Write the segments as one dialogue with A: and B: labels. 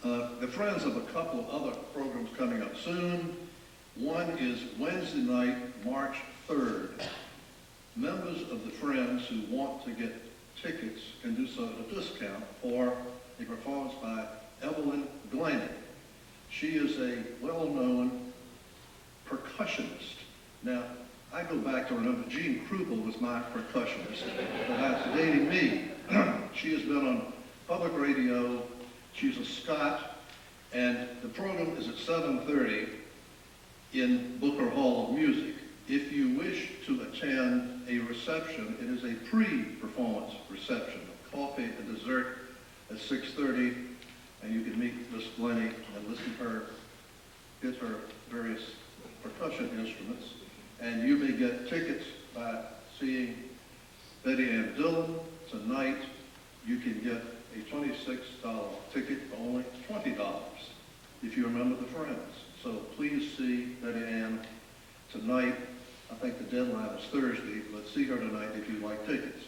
A: The Friends have a couple of other programs coming up soon. One is Wednesday night, March 3rd. Members of the Friends who want to get tickets can do so at a discount for a performance by Evelyn Glennie. She is a well-known percussionist. Now, I go back to remember Gene Krupa was my percussionist, but that's dating me. She has been on public radio. She's a Scot, and the program is at 7:30 in Booker Hall of Music. If you wish to attend a reception, it is a pre-performance reception, coffee and dessert at 6:30, and you can meet Miss Glennie and listen to her, get her various percussion instruments, and you may get tickets by seeing Betty Ann Dillon. Tonight, you can get a $26 ticket for only $20 if you remember the Friends. So please see Betty Ann tonight. I think the deadline is Thursday, but see her tonight if you like tickets.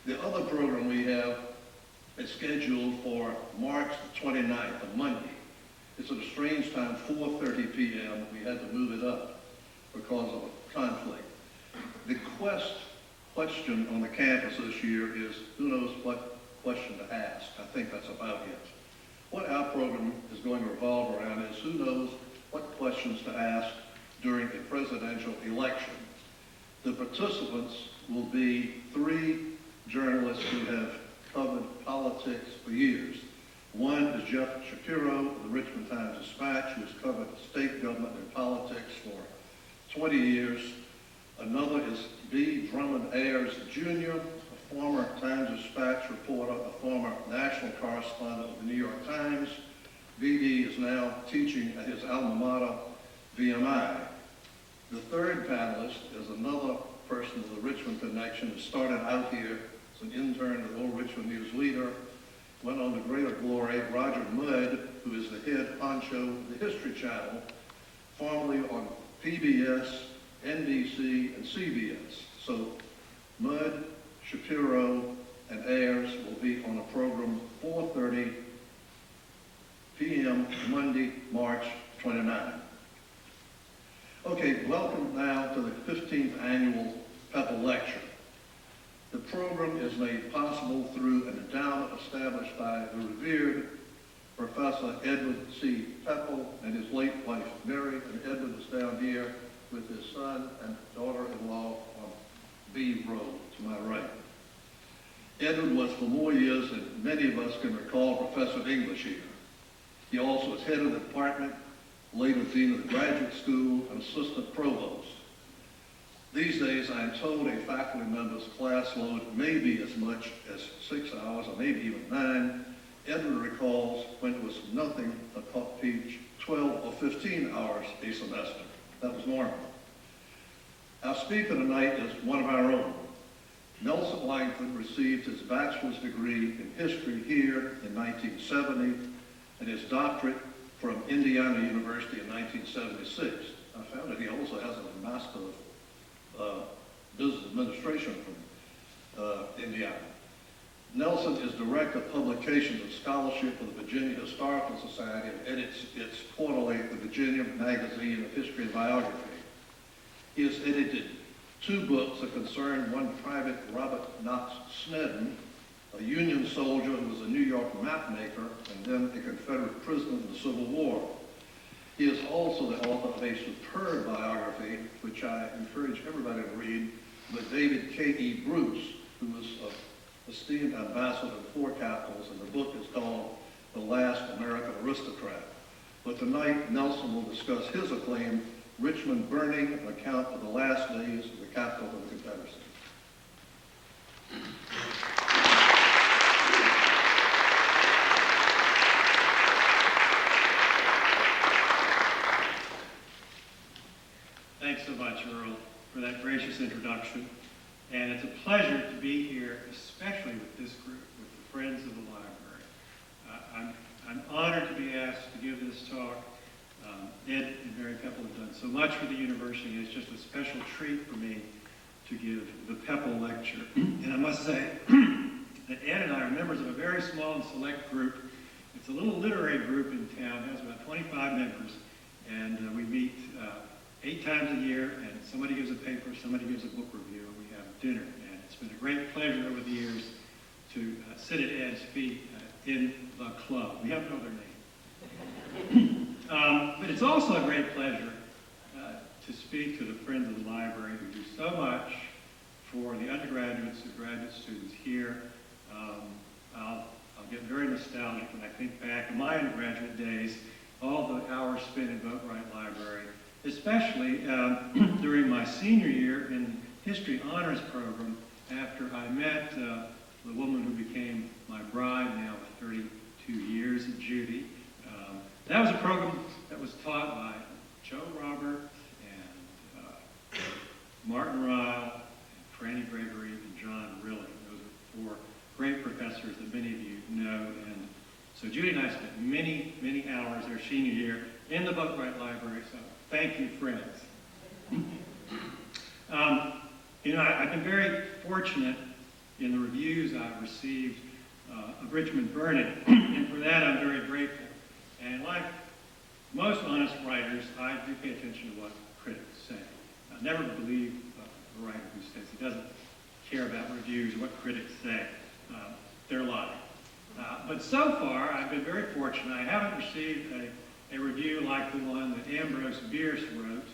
A: The other program we have is scheduled for March the 29th, a Monday. It's at a strange time, 4:30 p.m. We had to move it up because of a conflict. The question on the campus this year is, who knows what question to ask? I think that's about it. What our program is going to revolve around is who knows what questions to ask during a presidential election. The participants will be 3 journalists who have covered politics for years. One is Jeff Shapiro of the Richmond Times-Dispatch, who has covered state government and politics for 20 years. Another is B. Drummond Ayers Jr., a former Times-Dispatch reporter, a former national correspondent of the New York Times. BD is now teaching at his alma mater, VMI. The third panelist is another person with a Richmond connection who started out here as an intern at the Old Richmond News Leader, went on to greater glory. Roger Mudd, who is the head honcho of the History Channel, formerly on PBS, NBC, and CBS. So Mudd, Shapiro, and Ayers will be on a program 4:30 p.m. Monday, March 29. Okay, welcome now to the 15th annual Pepple Lecture. The program is made possible through an endowment established by the revered Professor Edward C. Pepple and his late wife Mary, and Edward is down here with his son and daughter-in-law on B Road to my right. Edward was for more years than many of us can recall Professor of English here. He also was head of the department, later dean of the graduate school, and assistant provost. These days, I am told a faculty member's class load may be as much as 6 hours, or maybe even 9. Edward recalls when it was nothing but teach 12 or 15 hours a semester. That was normal. Our speaker tonight is one of our own. Nelson Lankford received his bachelor's degree in history here in 1970 and his doctorate from Indiana University in 1976. I found that he also has a Master of Business Administration from Indiana. Nelson is Director of Publications and Scholarship for the Virginia Historical Society and edits its quarterly, the Virginia Magazine of History and Biography. He has edited 2 books that concern one Private Robert Knox Snedden, a Union soldier who was a New York map maker and then a Confederate prisoner in the Civil War. He is also the author of a superb biography, which I encourage everybody to read, by David K.E. Bruce, who was an esteemed ambassador to 4 capitals, and the book is called The Last American Aristocrat. But tonight, Nelson will discuss his acclaimed Richmond Burning, an account of the last days of the capital of the Confederacy.
B: Thanks so much, Earl, for that gracious introduction. And it's a pleasure to be here, especially with this group, with the Friends of the Library. I'm honored to be asked to give this talk. Ed and Mary Pepple have done so much for the university. It's just a special treat for me to give the Pepple Lecture. And I must say that Ed and I are members of a very small and select group It's a little literary group in town. It has about 25 members, and we meet 8 times a year, and somebody gives a paper, somebody gives a book review, and we have dinner. And it's been a great pleasure over the years to sit at Ed's feet in the club. We have no other name. But it's also a great pleasure to speak to the Friends of the Library who do so much for the undergraduates and graduate students here. I'll get very nostalgic when I think back on my undergraduate days, all the hours spent in Boatwright Library, especially during my senior year in the History Honors Program after I met the woman who became my bride now for 32 years, Judy. That was a program that was taught by Joe Robert and Martin Ryle, and Franny Gregory, and John Rilling. Those are 4 great professors that many of you know. And so Judy and I spent many, many hours our senior year in the Boatwright Library, so thank you, friends. I've been very fortunate in the reviews I've received of Richmond Burning, and for that I'm very grateful. And like most honest writers, I do pay attention to what critics say. I never believe a writer who says he doesn't care about reviews or what critics say. They're lying. But so far, I've been very fortunate. I haven't received a review like the one that Ambrose Bierce wrote,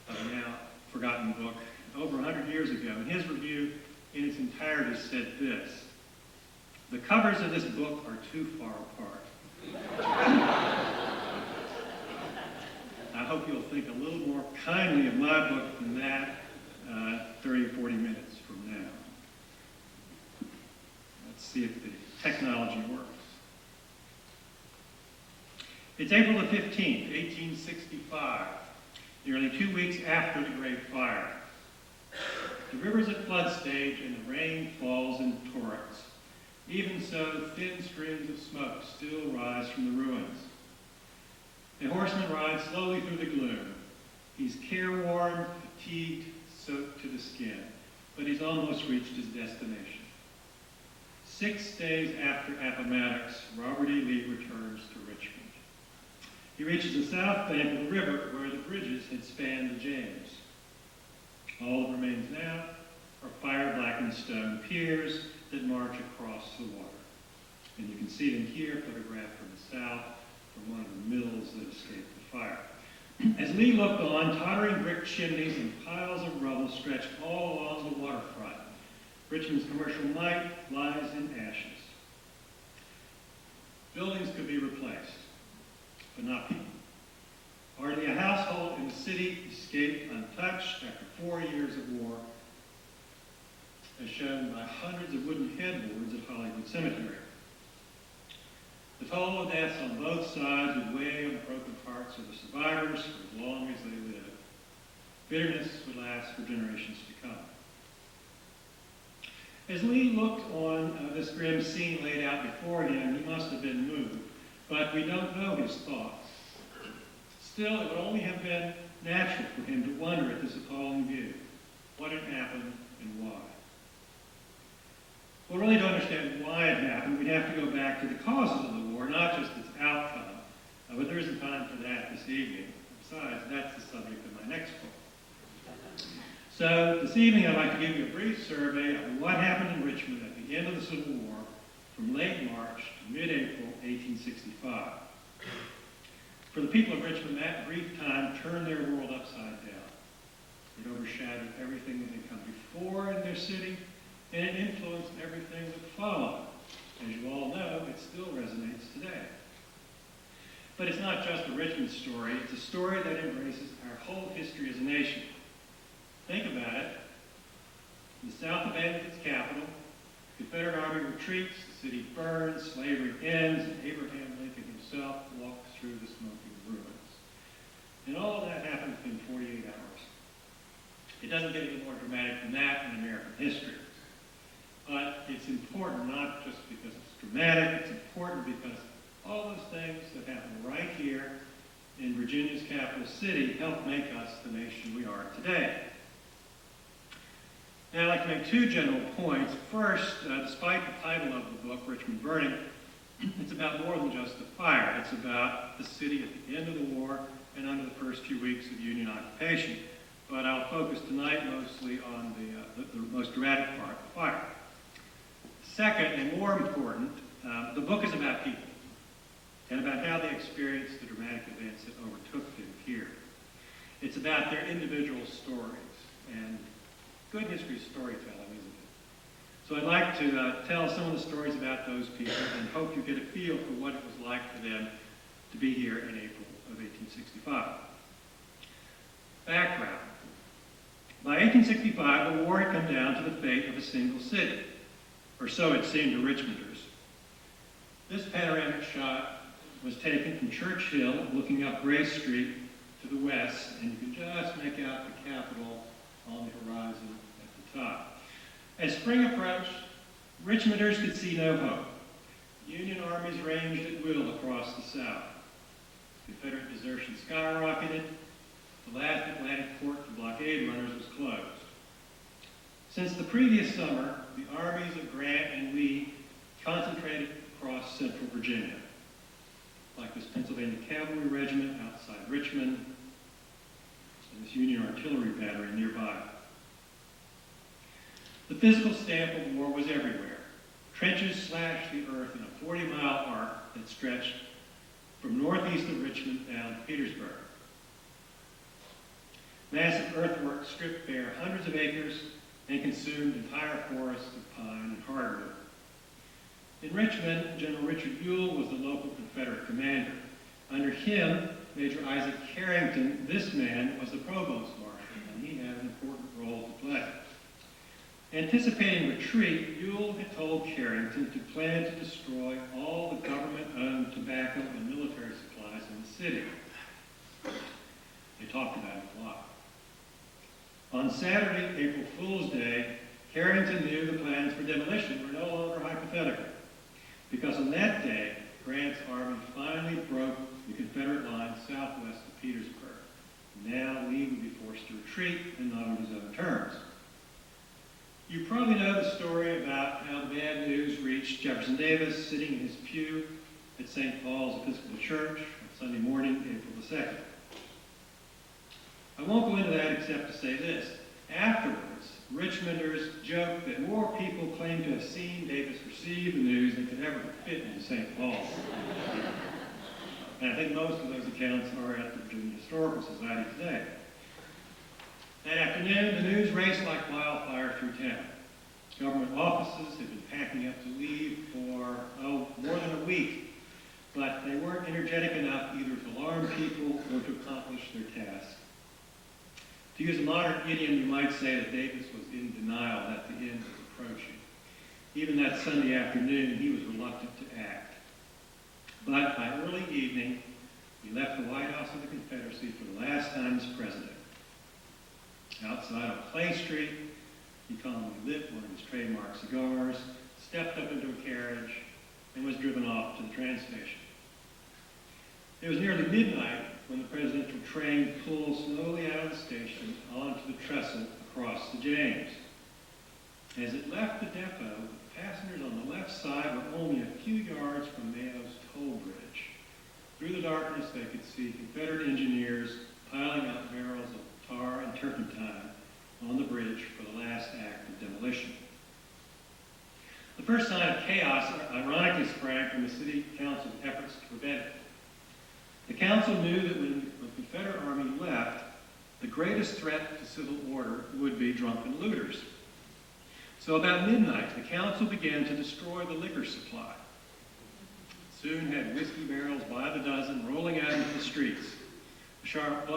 B: a now forgotten book, over 100 years ago. And his review in its entirety said this: "The covers of this book are too far apart." I hope you'll think a little more kindly of my book than that 30 or 40 minutes from now. Let's see if the technology works. It's April the 15th, 1865, nearly 2 weeks after the Great Fire. The river's at flood stage and the rain falls in torrents. Even so, thin streams of smoke still rise from the ruins. The horseman rides slowly through the gloom. He's careworn, fatigued, soaked to the skin, but he's almost reached his destination. 6 days after Appomattox, Robert E. Lee returns to Richmond. He reaches the south bank of the river where the bridges had spanned the James. All that remains now are fire-blackened stone piers that march across the water. And you can see them here, photographed from the south, from one of the mills that escaped the fire. As Lee looked on, tottering brick chimneys and piles of rubble stretched all along the waterfront. Richmond's commercial might lies in ashes. Buildings could be replaced, but not people. Hardly a household in the city escaped untouched after 4 years of war, as shown by hundreds of wooden headboards at Hollywood Cemetery. The toll of deaths on both sides would weigh on the broken hearts of the survivors for as long as they lived. Bitterness would last for generations to come. As Lee looked on this grim scene laid out before him, he must have been moved, but we don't know his thoughts. Still, it would only have been natural for him to wonder at this appalling view, what had happened and why. Well, really to understand why it happened, we'd have to go back to the causes of the war, not just its outcome. But there isn't time for that this evening. Besides, that's the subject of my next book. So this evening I'd like to give you a brief survey of what happened in Richmond at the end of the Civil War from late March to mid-April 1865. For the people of Richmond, that brief time turned their world upside down. It overshadowed everything that had come before in their city, and it influenced everything that followed. As you all know, it still resonates today. But it's not just a Richmond story, it's a story that embraces our whole history as a nation. Think about it. The South abandons its capital, the Confederate Army retreats, the city burns, slavery ends, and Abraham Lincoln himself walks through the smoking ruins. And all of that happened within 48 hours. It doesn't get any more dramatic than that in American history. But it's important not just because it's dramatic, it's important because all those things that happen right here in Virginia's capital city help make us the nation we are today. Now, I'd like to make two general points. First, despite the title of the book, Richmond Burning, It's about more than just the fire. It's about the city at the end of the war and under the first few weeks of Union occupation. But I'll focus tonight mostly on the most dramatic part, the fire. Second, and more important, the book is about people and about how they experienced the dramatic events that overtook them here. It's about their individual stories, and good history is storytelling, isn't it? So I'd like to tell some of the stories about those people and hope you get a feel for what it was like for them to be here in April of 1865. Background. By 1865, the war had come down to the fate of a single city, or so it seemed to Richmonders. This panoramic shot was taken from Church Hill, looking up Gray Street to the west, and you can just make out the Capitol on the horizon at the top. As spring approached, Richmonders could see no hope. Union armies ranged at will across the South. Confederate desertion skyrocketed. The last Atlantic port for blockade runners was closed. Since the previous summer, the armies of Grant and Lee concentrated across central Virginia, like this Pennsylvania Cavalry Regiment outside Richmond, and this Union artillery battery nearby. The physical stamp of war was everywhere. Trenches slashed the earth in a 40-mile arc that stretched from northeast of Richmond down to Petersburg. Massive earthworks stripped bare hundreds of acres and consumed entire forests of pine and hardwood. In Richmond, General Richard Ewell was the local Confederate commander. Under him, Major Isaac Carrington, this man, was the provost marshal, and he had an important role to play. Anticipating retreat, Ewell had told Carrington to plan to destroy all the government-owned tobacco and military supplies in the city. They talked about it a lot. On Saturday, April Fool's Day, Carrington knew the plans for demolition were no longer hypothetical, because on that day, Grant's army finally broke the Confederate line southwest of Petersburg. Now Lee would be forced to retreat, and not on his own terms. You probably know the story about how the bad news reached Jefferson Davis sitting in his pew at St. Paul's Episcopal Church on Sunday morning, April the 2nd. I won't go into that except to say this. Afterwards, Richmonders joked that more people claimed to have seen Davis receive the news than could ever fit into St. Paul's. And I think most of those accounts are at the Virginia Historical Society today. That afternoon, the news raced like wildfire through town. Government offices had been packing up to leave for, more than a week, but they weren't energetic enough either to alarm people or to accomplish their task. To use a modern idiom, you might say that Davis was in denial that the end was approaching. Even that Sunday afternoon, he was reluctant to act. But by early evening, he left the White House of the Confederacy for the last time as president. Outside on Clay Street, he calmly lit one of his trademark cigars, stepped up into a carriage, and was driven off to the train station. It was nearly midnight when the presidential train pulled slowly out of the station onto the trestle across the James. As it left the depot, the passengers on the left side were only a few yards from Mayo's toll bridge. Through the darkness, they could see Confederate engineers piling up barrels of tar and turpentine on the bridge for the last act of demolition. The first sign of chaos ironically sprang from the city council's efforts to prevent it. The council knew that when the Confederate army left, the greatest threat to civil order would be drunken looters. So about midnight, the council began to destroy the liquor supply. Soon had whiskey barrels by the dozen rolling out into the streets. A sharp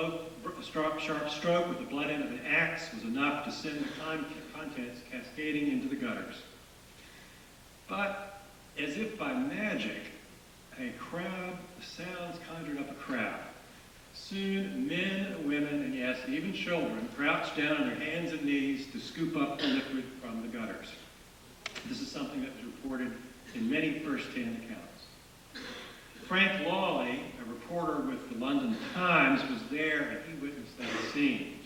B: stroke with the blunt end of an axe was enough to send the contents cascading into the gutters. But, as if by magic, a crowd, the sounds conjured up a crowd. Soon, men, women, and yes, even children crouched down on their hands and knees to scoop up the liquid from the gutters. This is something that was reported in many first-hand accounts. Frank Lawley, a reporter with the London Times, was there and he witnessed that scene.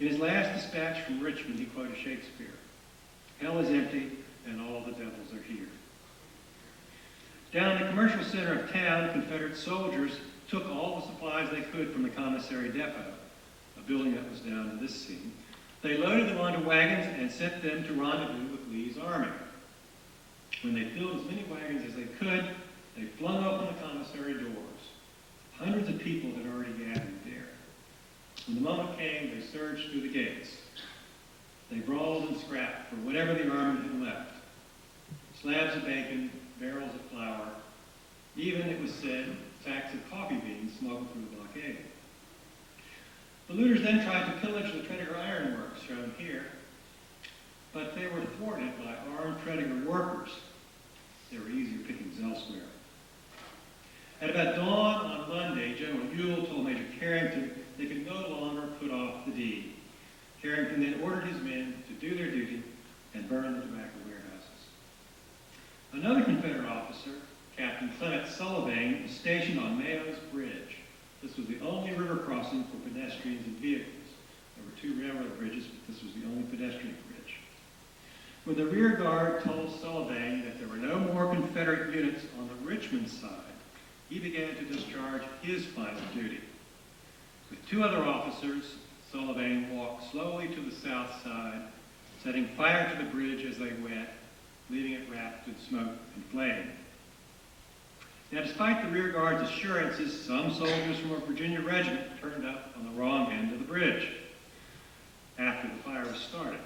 B: In his last dispatch from Richmond, he quoted Shakespeare, "Hell is empty and all the devils are here." Down in the commercial center of town, Confederate soldiers took all the supplies they could from the commissary depot, a building that was down to this scene. They loaded them onto wagons and sent them to rendezvous with Lee's army. When they filled as many wagons as they could, they flung open the commissary doors. Hundreds of people had already gathered there. When the moment came, they surged through the gates. They brawled and scrapped for whatever the army had left. Slabs of bacon, barrels of flour, even, it was said, sacks of coffee beans smuggled through the blockade. The looters then tried to pillage the Tredegar Iron Works, shown here, but they were thwarted by armed Tredegar workers. There were easier pickings elsewhere. At about dawn on Monday, General Ewell told Major Carrington they could no longer put off the deed. Carrington then ordered his men to do their duty and burn the tobacco warehouses. Another Confederate officer, Captain Clement Sullivan, was stationed on Mayo's Bridge. This was the only river crossing for pedestrians and vehicles. There were 2 railroad bridges, but this was the only pedestrian bridge. When the rear guard told Sullivan that there were no more Confederate units on the Richmond side, he began to discharge his final duty. With 2 other officers, Sullivan walked slowly to the south side, setting fire to the bridge as they went, leaving it wrapped in smoke and flame. Now, despite the rear guard's assurances, some soldiers from a Virginia regiment turned up on the wrong end of the bridge after the fire was started.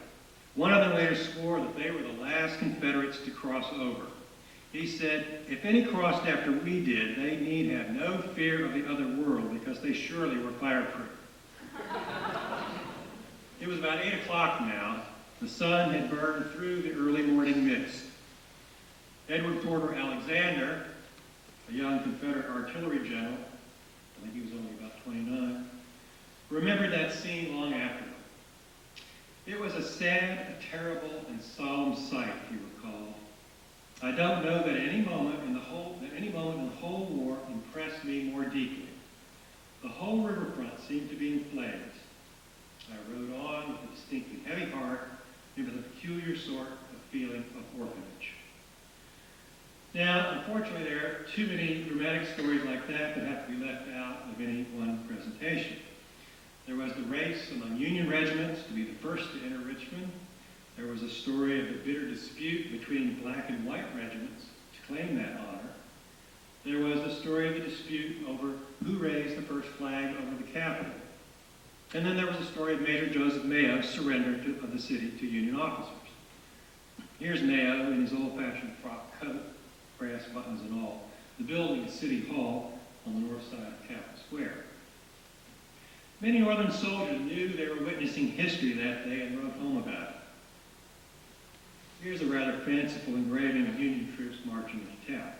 B: One of them later swore that they were the last Confederates to cross over. He said, if any crossed after we did, they need have no fear of the other world because they surely were fireproof. It was about 8 o'clock now. The sun had burned through the early morning mist. Edward Porter Alexander, a young Confederate artillery general, I think he was only about 29, remembered that scene long afterward. It was a sad, a terrible, and solemn sight, he recalled. I don't know that any moment in the whole war impressed me more deeply. The whole riverfront seemed to be in flames. I rode on with a distinctly heavy heart and with a peculiar sort of feeling of orphanage. Now, unfortunately, there are too many dramatic stories like that that have to be left out of any one presentation. There was the race among Union regiments to be the first to enter Richmond. There was a story of the bitter dispute between black and white regiments to claim that honor. There was the story of the dispute over who raised the first flag over the Capitol. And then there was the story of Major Joseph Mayo's surrender of the city to Union officers. Here's Mayo in his old-fashioned frock coat, brass buttons and all. The building is City Hall on the north side of Capitol Square. Many Northern soldiers knew they were witnessing history that day and wrote home about it. Here's a rather fanciful engraving of Union troops marching into town.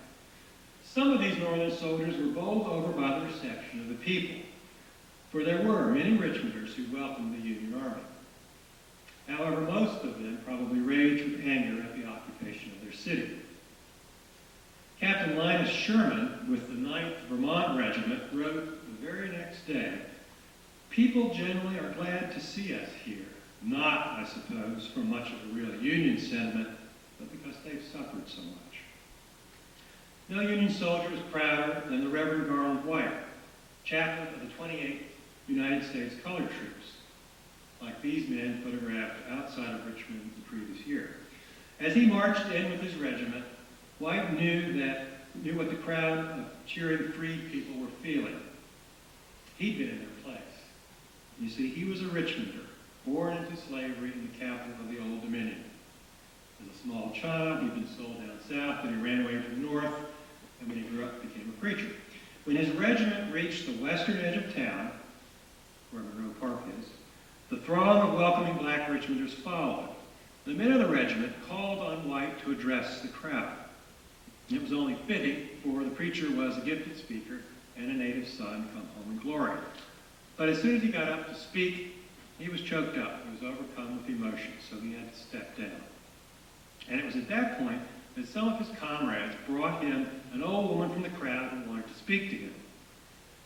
B: Some of these Northern soldiers were bowled over by the reception of the people, for there were many Richmonders who welcomed the Union Army. However, most of them probably raged with anger at the occupation of their city. Captain Linus Sherman, with the 9th Vermont Regiment, wrote the very next day, people generally are glad to see us here, not, I suppose, from much of the real Union sentiment, but because they've suffered so much. No Union soldier was prouder than the Reverend Garland White, chaplain of the 28th United States Colored Troops, like these men photographed outside of Richmond the previous year. As he marched in with his regiment, White knew what the crowd of cheering freed people were feeling. He'd been in their place. You see, he was a Richmonder, born into slavery in the capital of the Old Dominion. As a small child, he'd been sold down south, then he ran away to the north, and when he grew up, became a preacher. When his regiment reached the western edge of town, where Monroe Park is, the throng of welcoming black Richmonders followed. The men of the regiment called on White to address the crowd. It was only fitting, for the preacher was a gifted speaker and a native son come home in glory. But as soon as he got up to speak, he was choked up. He was overcome with emotion, so he had to step down. And it was at that point that some of his comrades brought him an old woman from the crowd who wanted to speak to him.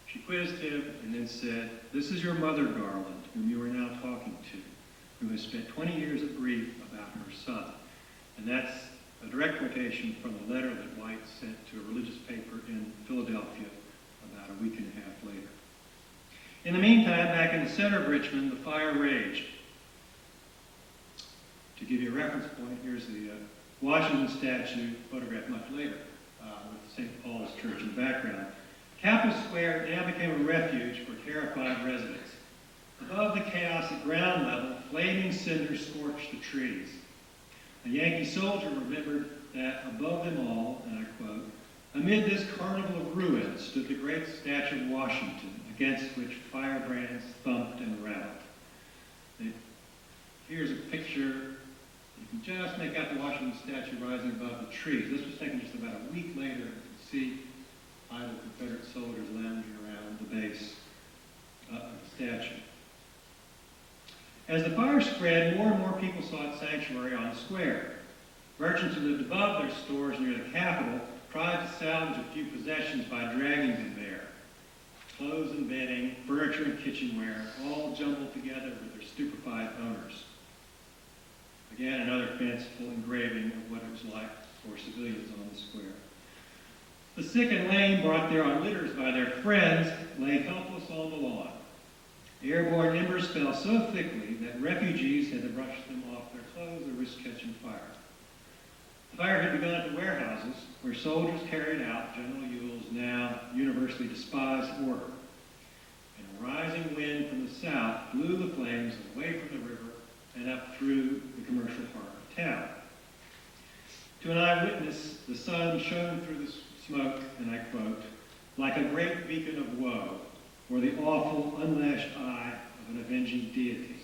B: She quizzed him and then said, "This is your mother, Garland, whom you are now talking to, who has spent 20 years of grief about her son." And that's a direct quotation from a letter that White sent to a religious paper in Philadelphia about a week and a half later. In the meantime, back in the center of Richmond, the fire raged. To give you a reference point, here's the Washington statue, photographed much later, with St. Paul's Church in the background. Capitol Square now became a refuge for terrified residents. Above the chaos at ground level, flaming cinders scorched the trees. A Yankee soldier remembered that above them all, and I quote, "Amid this carnival of ruins stood the great statue of Washington, against which firebrands thumped and rattled." Here's a picture. You can just make out the Washington statue rising above the trees. This was taken just about a week later. You can see idle Confederate soldiers lounging around the base of the statue. As the fire spread, more and more people sought sanctuary on the square. Merchants who lived above their stores near the Capitol tried to salvage a few possessions by dragging them there. Clothes and bedding, furniture and kitchenware, all jumbled together with their stupefied owners. Again, another fanciful engraving of what it was like for civilians on the square. The sick and lame, brought there on litters by their friends, lay helpless on the lawn. Airborne embers fell so thickly that refugees had to brush them off their clothes or risk catching fire. The fire had begun at the warehouses, where soldiers carried out General Ewell's now universally despised order. And a rising wind from the south blew the flames away from the river and up through the commercial part of town. To an eyewitness, the sun shone through the smoke, and I quote, "like a great beacon of woe, or the awful, unlashed eye of an avenging deity."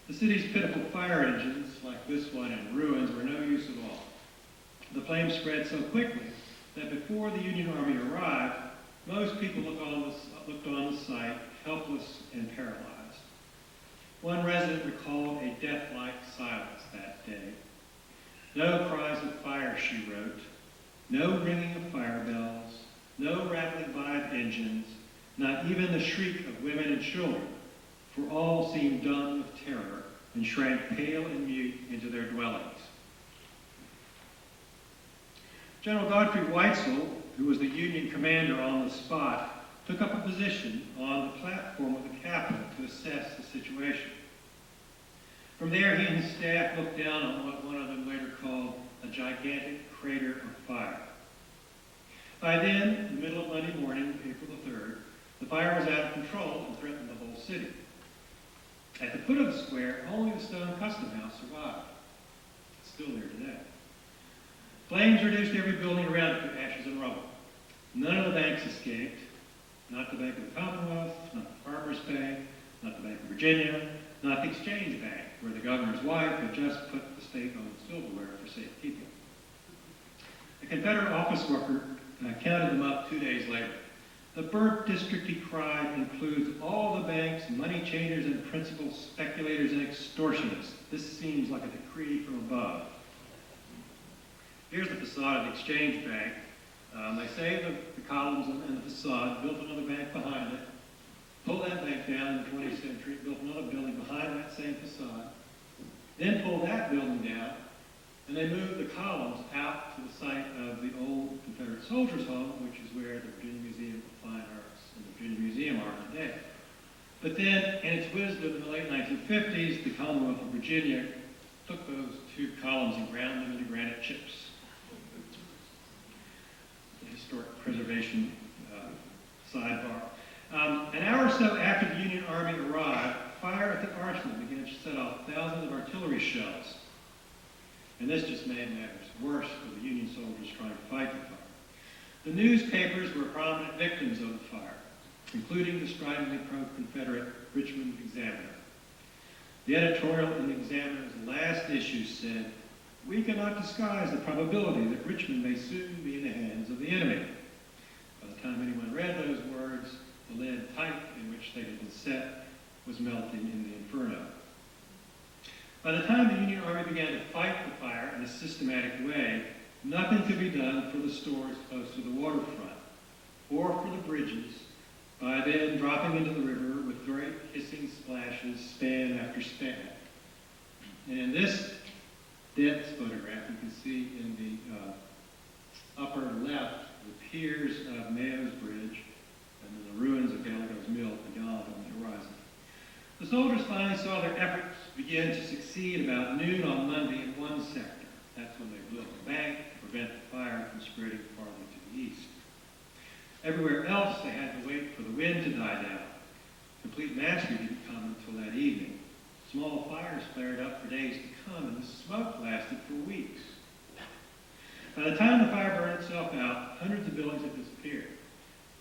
B: The city's pitiful fire engines, like this one in ruins, were no use at all. The flames spread so quickly that before the Union Army arrived, most people looked on the site helpless and paralyzed. One resident recalled a death-like silence that day. No cries of fire, she wrote. No ringing of fire bells. No rattling by of engines. Not even the shriek of women and children, for all seemed dumb with terror and shrank pale and mute into their dwellings. General Godfrey Weitzel, who was the Union commander on the spot, took up a position on the platform of the Capitol to assess the situation. From there, he and his staff looked down on what one of them later called a gigantic crater of fire. By then, in the middle of Monday morning, April the 3rd, the fire was out of control and threatened the whole city. At the foot of the square, only the stone custom house survived. It's still there today. Flames reduced every building around it to ashes and rubble. None of the banks escaped. Not the Bank of the Commonwealth, not the Farmers Bank, not the Bank of Virginia, not the Exchange Bank, where the governor's wife had just put the state-owned silverware for safekeeping. A Confederate office worker counted them up 2 days later. The burnt district, he cried, includes all the banks, money changers and principal speculators and extortionists. This seems like a decree from above. Here's the facade of the Exchange Bank. They saved the columns and the facade, built another bank behind it, pulled that bank down in the 20th century, built another building behind that same facade, then pulled that building down, and they moved the columns out to the site of the old Confederate Soldiers' Home, which is where the Virginia Museum of Fine Arts and the Virginia Museum are today. But then, in its wisdom, in the late 1950s, the Commonwealth of Virginia took those two columns and ground them into granite chips. The historic preservation sidebar. An hour or so after the Union Army arrived, fire at the arsenal began to set off thousands of artillery shells. And this just made matters worse for the Union soldiers trying to fight the fire. The newspapers were prominent victims of the fire, including the stridently pro-Confederate Richmond Examiner. The editorial in the Examiner's last issue said, "We cannot disguise the probability that Richmond may soon be in the hands of the enemy." By the time anyone read those words, the lead pipe in which they had been set was melting in the inferno. By the time the Union Army began to fight the fire in a systematic way, nothing could be done for the stores close to the waterfront, or for the bridges, by then dropping into the river with great hissing splashes, span after span. And in this dense photograph. You can see in the upper left the piers of Mayo's Bridge and then the ruins of Gallagher's Mill beyond on the horizon. The soldiers finally saw their efforts begin to succeed about noon on Monday in one sector. That's when they blew up the bank to prevent the fire from spreading farther to the east. Everywhere else, they had to wait for the wind to die down. Complete mastery didn't come until that evening. Small fires flared up for days to come, and the smoke lasted for weeks. By the time the fire burned itself out, hundreds of buildings had disappeared.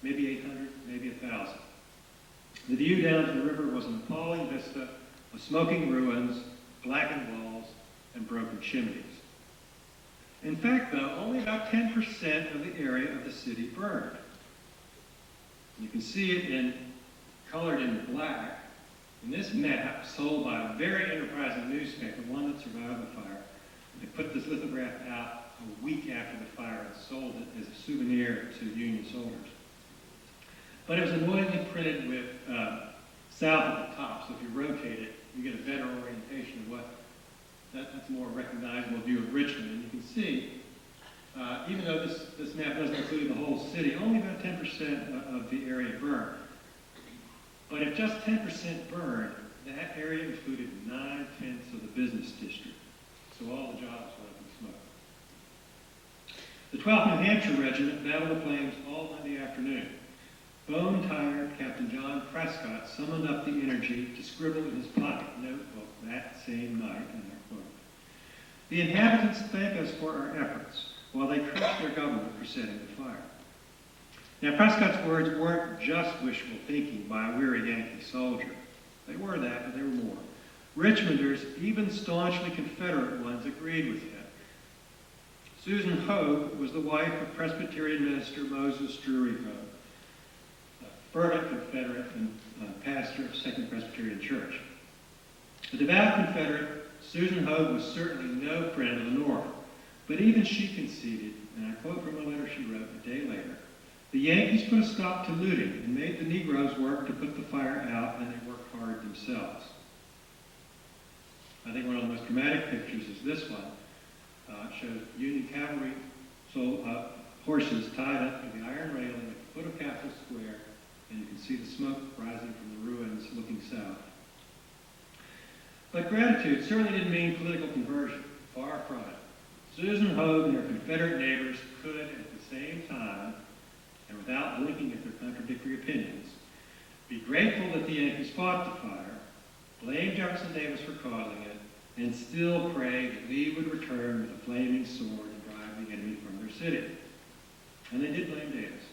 B: Maybe 800, maybe 1,000. The view down to the river was an appalling vista of smoking ruins, blackened walls, and broken chimneys. In fact, though, only about 10% of the area of the city burned. You can see it colored in black in this map sold by a very enterprising newspaper, one that survived the fire. They put this lithograph out a week after the fire and sold it as a souvenir to Union soldiers. But it was annoyingly printed with south at the top, so if you rotate it, you get a better orientation of what, that's a more recognizable view of Richmond. And you can see, even though this map doesn't include the whole city, only about 10% of the area burned. But if just 10% burned, that area included 9/10 of the business district. So all the jobs went up in smoke. The 12th New Hampshire Regiment battled the flames all Monday afternoon. Bone-tired Captain John Prescott summoned up the energy to scribble in his pocket notebook that same night, and I quote, "The inhabitants thank us for our efforts, while they curse their government for setting the fire." Now, Prescott's words weren't just wishful thinking by a weary Yankee soldier. They were that, but they were more. Richmonders, even staunchly Confederate ones, agreed with him. Susan Hoag was the wife of Presbyterian minister Moses Drury Hoag, a fervent Confederate and pastor of Second Presbyterian Church. A devout Confederate, Susan Hoag was certainly no friend of the North, but even she conceded, and I quote from a letter she wrote a day later, "The Yankees put a stop to looting and made the Negroes work to put the fire out, and they worked hard themselves." I think one of the most dramatic pictures is this one. It shows Union cavalry horses tied up to the iron railing at the foot of Capitol Square, and you can see the smoke rising from the ruins looking south. But gratitude certainly didn't mean political conversion. Far from it. Susan Hoag and her Confederate neighbors could, at the same time, and without blinking at their contradictory opinions, be grateful that the Yankees fought the fire, blame Jefferson Davis for causing it, and still pray that Lee would return with a flaming sword and drive the enemy from their city. And they did blame Davis,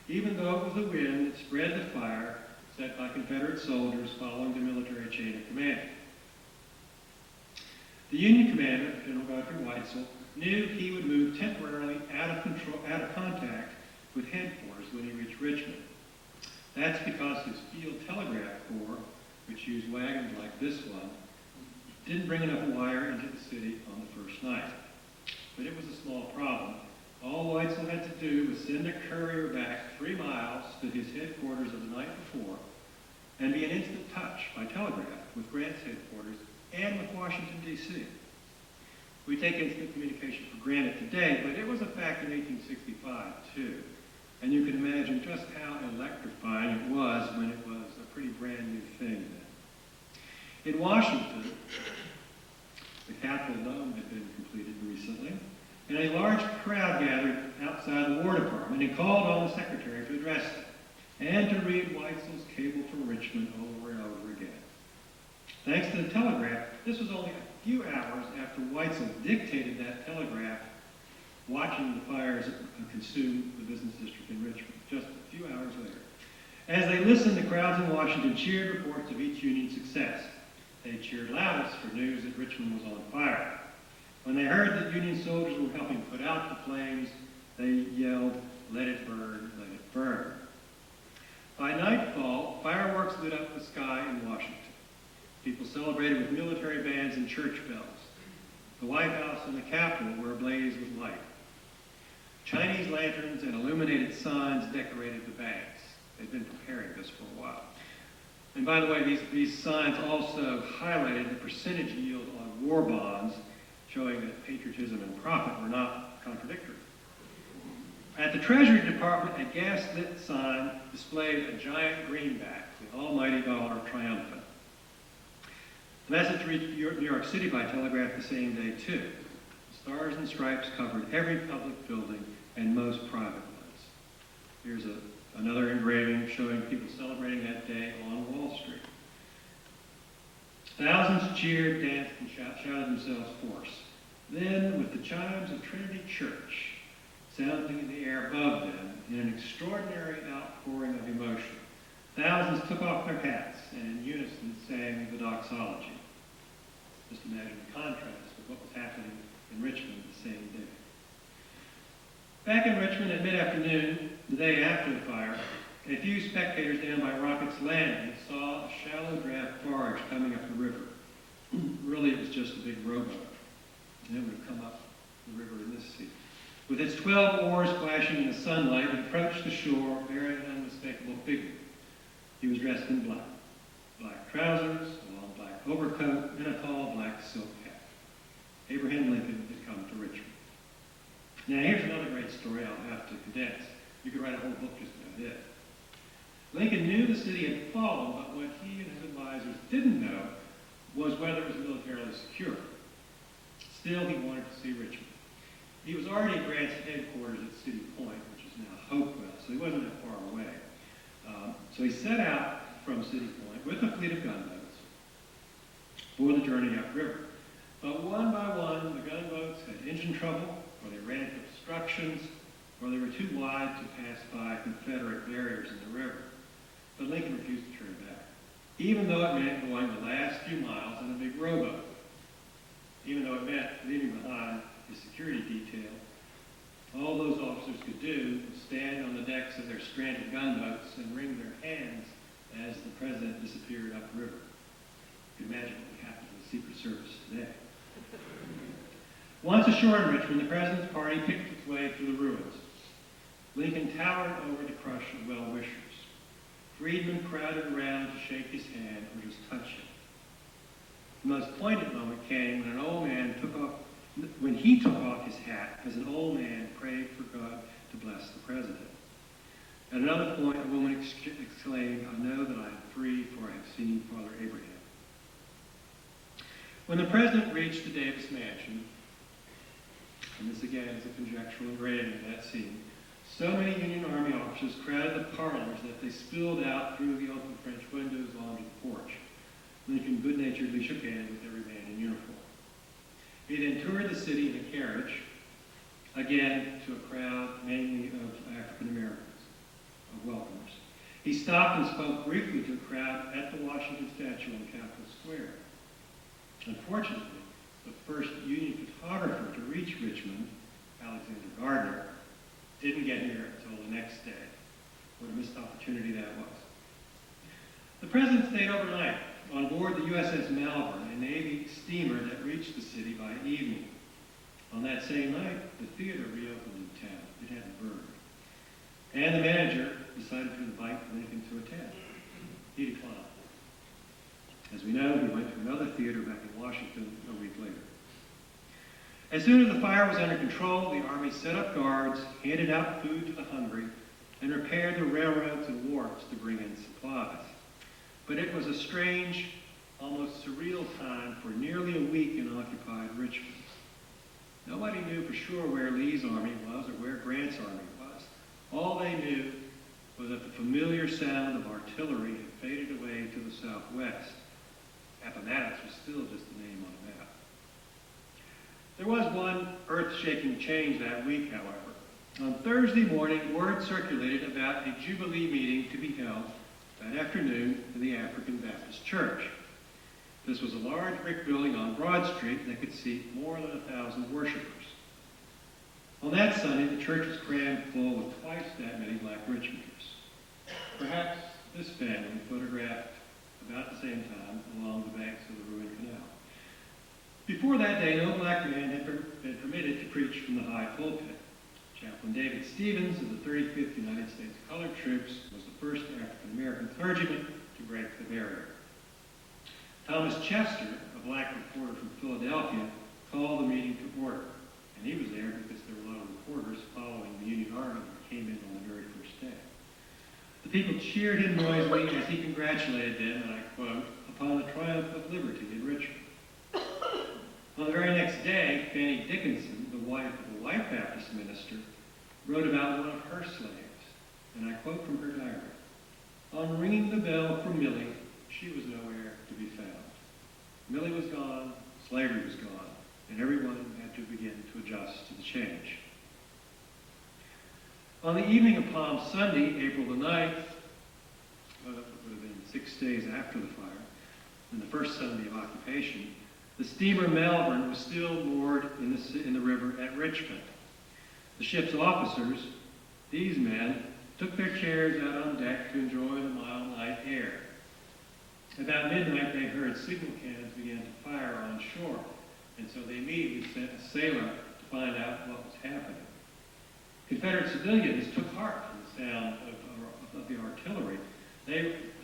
B: even though it was the wind that spread the fire set by Confederate soldiers following the military chain of command. The Union commander, General Godfrey Weitzel, knew he would move temporarily out of contact with headquarters when he reached Richmond. That's because his field telegraph corps, which used wagons like this one, didn't bring enough wire into the city on the first night. But it was a small problem. All Weitzel had to do was send a courier back 3 miles to his headquarters of the night before and be an instant touch by telegraph with Grant's headquarters and with Washington, D.C. We take instant communication for granted today, but it was a fact in 1865, too. And you can imagine just how electrifying it was when it was a pretty brand new thing then. In Washington, the Capitol Dome had been completed recently, and a large crowd gathered outside the War Department and called on the Secretary to address them and to read Weitzel's cable from Richmond over and over again. Thanks to the telegraph, this was only a few hours after Weitzel dictated that telegraph, watching the fires consume the business district in Richmond, just a few hours later. As they listened, the crowds in Washington cheered reports of each Union success. They cheered loudest for news that Richmond was on fire. When they heard that Union soldiers were helping put out the flames, they yelled, "Let it burn, let it burn." By nightfall, fireworks lit up the sky in Washington. People celebrated with military bands and church bells. The White House and the Capitol were ablaze with light. Chinese lanterns and illuminated signs decorated the banks. They'd been preparing this for a while. And by the way, these signs also highlighted the percentage yield on war bonds showing that patriotism and profit were not contradictory. At the Treasury Department, a gas-lit sign displayed a giant greenback, the almighty dollar triumphant. The message reached New York City by telegraph the same day, too. The stars and stripes covered every public building and most private ones. Here's another engraving showing people celebrating that day on Wall Street. Thousands cheered, danced, and shouted themselves hoarse. Then, with the chimes of Trinity Church sounding in the air above them in an extraordinary outpouring of emotion, thousands took off their hats and in unison sang the doxology. Just imagine the contrast with what was happening in Richmond the same day. Back in Richmond at mid-afternoon, the day after the fire, a few spectators down by Rocket's Landing saw a shallow draft barge coming up the river. Really, it was just a big rowboat, and it would have come up the river in this seat. With its 12 oars flashing in the sunlight, it approached the shore bearing an unmistakable figure. He was dressed in black. Black trousers, a long black overcoat, and a tall black silk hat. Abraham Lincoln had come to Richmond. Now here's another great story I'll have to condense. You could write a whole book just about it. Lincoln knew the city had fallen, but what he and his advisors didn't know was whether it was militarily secure. Still, he wanted to see Richmond. He was already at Grant's headquarters at City Point, which is now Hopewell, so he wasn't that far away. So he set out from City Point with a fleet of gunboats for the journey upriver. But one by one, the gunboats had engine trouble, or they ran into obstructions, or they were too wide to pass by Confederate barriers in the river. But Lincoln refused to turn back, even though it meant going the last few miles in a big rowboat, even though it meant leaving behind his security detail. All those officers could do was stand on the decks of their stranded gunboats and wring their hands as the president disappeared upriver. You can imagine what would happen to the Secret Service today. Once ashore in Richmond, the president's party picked its way through the ruins. Lincoln towered over the crush of well-wishers. Freedmen crowded around to shake his hand or just touch him. The most poignant moment came when an old man when he took off his hat as an old man prayed for God to bless the president. At another point, a woman exclaimed, "I know that I am free, for I have seen Father Abraham." When the president reached the Davis Mansion, and this again is a conjectural engraving of that scene, so many Union Army officers crowded the parlors that they spilled out through the open French windows onto the porch. Lincoln good-naturedly shook hands with every man in uniform. He then toured the city in a carriage, again to a crowd mainly of African Americans, of welcomers. He stopped and spoke briefly to a crowd at the Washington statue on Capitol Square. Unfortunately, the first Union photographer to reach Richmond, Alexander Gardner, didn't get here until the next day. What a missed opportunity that was. The president stayed overnight on board the USS Malvern, a Navy steamer that reached the city by evening. On that same night, the theater reopened in town. It hadn't burned. And the manager decided to invite Lincoln to attend. He declined. As we know, he went to another theater back in Washington a week later. As soon as the fire was under control, the Army set up guards, handed out food to the hungry, and repaired the railroads and wharves to bring in supplies. But it was a strange, almost surreal time for nearly a week in occupied Richmond. Nobody knew for sure where Lee's army was or where Grant's army was. All they knew was that the familiar sound of artillery had faded away to the southwest. Appomattox was still just a name on a map. There was one earth-shaking change that week, however. On Thursday morning, word circulated about a Jubilee meeting to be held that afternoon in the African Baptist Church. This was a large brick building on Broad Street that could seat more than 1,000 worshipers. On that Sunday, the church was crammed full with twice that many black Richmonders. Perhaps this family photographed about the same time along the banks of the ruined canal. Before that day, no black man had been permitted to preach from the high pulpit. Chaplain David Stevens of the 35th United States Colored Troops was the first African-American clergyman to break the barrier. Thomas Chester, a black reporter from Philadelphia, called the meeting to order. And he was there because there were a lot of reporters following the Union Army that came in on the very first day. The people cheered him noisily as he congratulated them, and I quote, upon the triumph of liberty in Richmond. On the very next day, Fanny Dickinson, the wife of a white Baptist minister, wrote about one of her slaves, and I quote from her diary, on ringing the bell for Millie, she was nowhere to be found. Millie was gone, slavery was gone, and everyone had to begin to adjust to the change. On the evening of Palm Sunday, April the 9th, it would have been 6 days after the fire, and the first Sunday of occupation, the steamer Melbourne was still moored in the river at Richmond. The ship's officers, these men, took their chairs out on deck to enjoy the mild night air. About midnight, they heard signal cannons begin to fire on shore, and so they immediately sent a sailor to find out what was happening. Confederate civilians took heart from the sound of the artillery.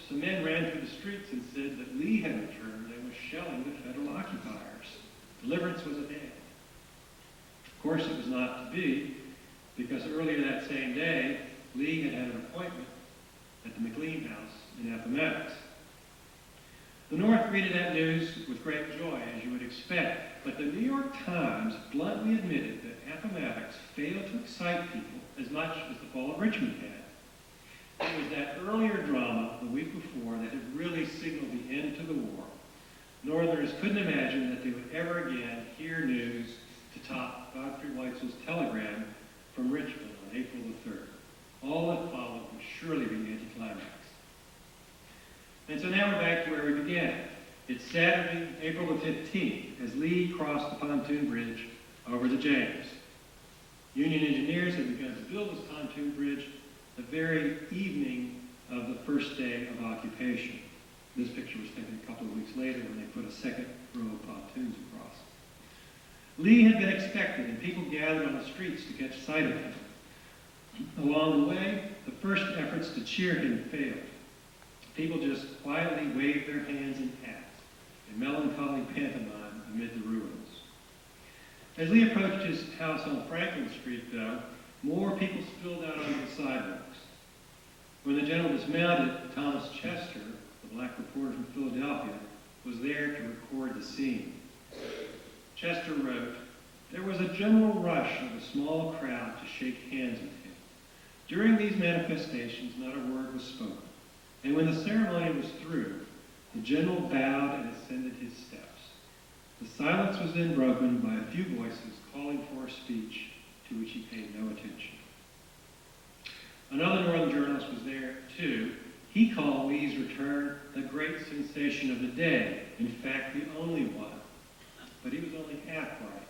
B: Some men ran through the streets and said that Lee had returned and was shelling the Federal occupiers. Deliverance was at hand. Of course, it was not to be, because earlier that same day, Lee had had an appointment at the McLean House in Appomattox. The North greeted that news with great joy, as you would expect, but the New York Times bluntly admitted that Appomattox failed to excite people as much as the fall of Richmond had. It was that earlier drama the week before that had really signaled the end to the war. Northerners couldn't imagine that they would ever again hear news to top Godfrey Weitzel's telegram from Richmond on April the 3rd. All that followed would surely be anticlimax. And so now we're back to where we began. It's Saturday, April the 15th, as Lee crossed the pontoon bridge over the James. Union engineers had begun to build this pontoon bridge the very evening of the first day of occupation. This picture was taken a couple of weeks later when they put a second row of pontoons across. Lee had been expected, and people gathered on the streets to catch sight of him. Along the way, the first efforts to cheer him failed. People just quietly waved their hands in hats, a melancholy pantomime amid the ruins. As Lee approached his house on Franklin Street, though, more people spilled out onto the sidewalks. When the general dismounted, Thomas Chester, the black reporter from Philadelphia, was there to record the scene. Chester wrote, "There was a general rush of a small crowd to shake hands with him. During these manifestations, not a word was spoken. And when the ceremony was through, the general bowed and ascended his steps. The silence was then broken by a few voices calling for a speech to which he paid no attention." Another Northern journalist was there, too. He called Lee's return the great sensation of the day, in fact, the only one. But he was only half right.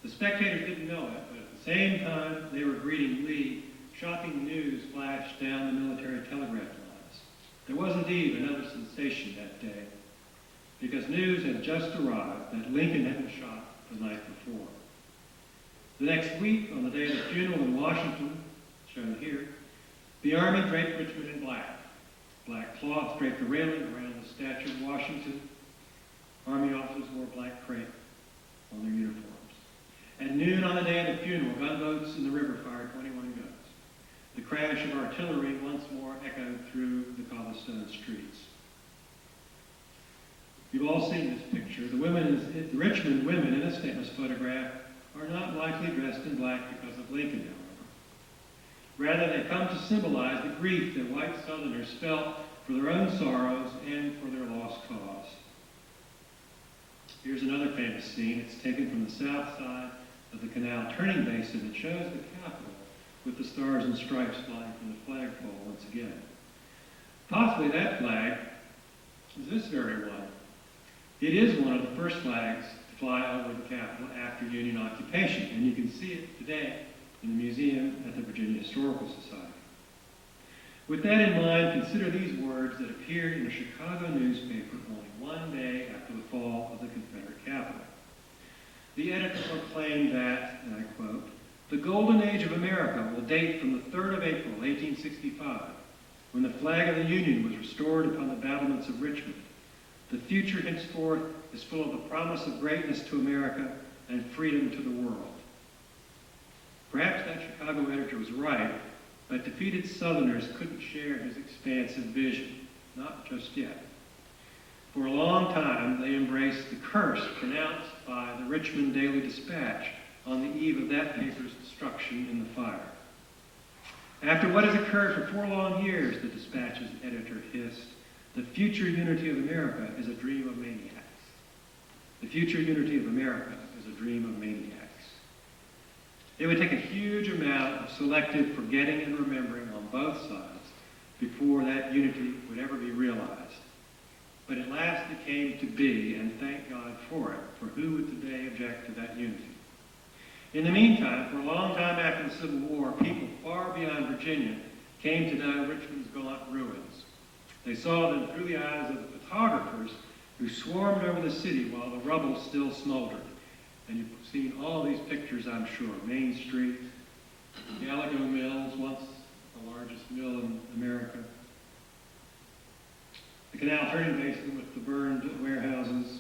B: The spectators didn't know it, but at the same time they were greeting Lee, shocking news flashed down the military telegraph lines. There was indeed another sensation that day, because news had just arrived that Lincoln had been shot the night before. The next week, on the day of the funeral in Washington, shown here, the Army draped Richmond in black. Black cloth draped the railing around the statue of Washington. Army officers wore black crepe on their uniforms. At noon on the day of the funeral, gunboats in the river fired 21 guns. The crash of artillery once more echoed through the cobblestone streets. You've all seen this picture. The Richmond women in this famous photograph are not likely dressed in black because of Lincoln, however. Rather, they come to symbolize the grief that white Southerners felt for their own sorrows and for their lost cause. Here's another famous scene. It's taken from the south side of the canal turning basin that shows the Capitol with the stars and stripes flying from the flagpole once again. Possibly that flag is this very one. It is one of the first flags to fly over the Capitol after Union occupation, and you can see it today in the museum at the Virginia Historical Society. With that in mind, consider these words that appeared in a Chicago newspaper only one day after the fall of the Confederate Capital. The editor proclaimed that, and I quote, "The golden age of America will date from the 3rd of April, 1865, when the flag of the Union was restored upon the battlements of Richmond. The future henceforth is full of the promise of greatness to America and freedom to the world. Perhaps that Chicago editor was right, but defeated Southerners couldn't share his expansive vision, not just yet. For a long time, they embraced the curse pronounced by the Richmond Daily Dispatch on the eve of that paper's destruction in the fire. After what has occurred for 4 long years, the Dispatch's editor hissed, the future unity of America is a dream of maniacs. The future unity of America is a dream of maniacs. It would take a huge amount of selective forgetting and remembering on both sides before that unity would ever be realized. But at last it came to be, and thank God for it, for who would today object to that unity? In the meantime, for a long time after the Civil War, people far beyond Virginia came to know Richmond's gaunt ruins. They saw them through the eyes of the photographers who swarmed over the city while the rubble still smoldered. And you've seen all these pictures, I'm sure. Main Street, Gallagher Mills, once the largest mill in America. The canal turning basin with the burned warehouses,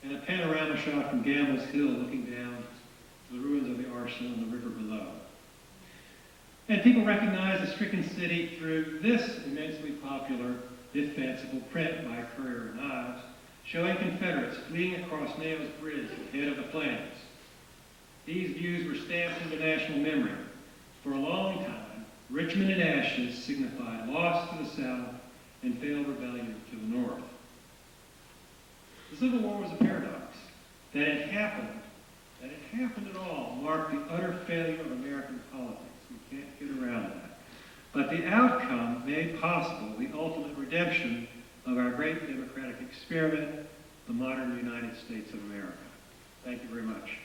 B: and a panorama shot from Gambler's Hill looking down to the ruins of the arsenal and the river below. And people recognize the stricken city through this immensely popular, if fanciful, print by Currier and Ives, showing Confederates fleeing across Nails Bridge at the head of the flames. These views were stamped into national memory. For a long time, Richmond in ashes signified loss to the south and failed rebellion to the north. The Civil War was a paradox. That it happened at all, marked the utter failure of American politics. We can't get around that. But the outcome made possible the ultimate redemption of our great democratic experiment, the modern United States of America. Thank you very much.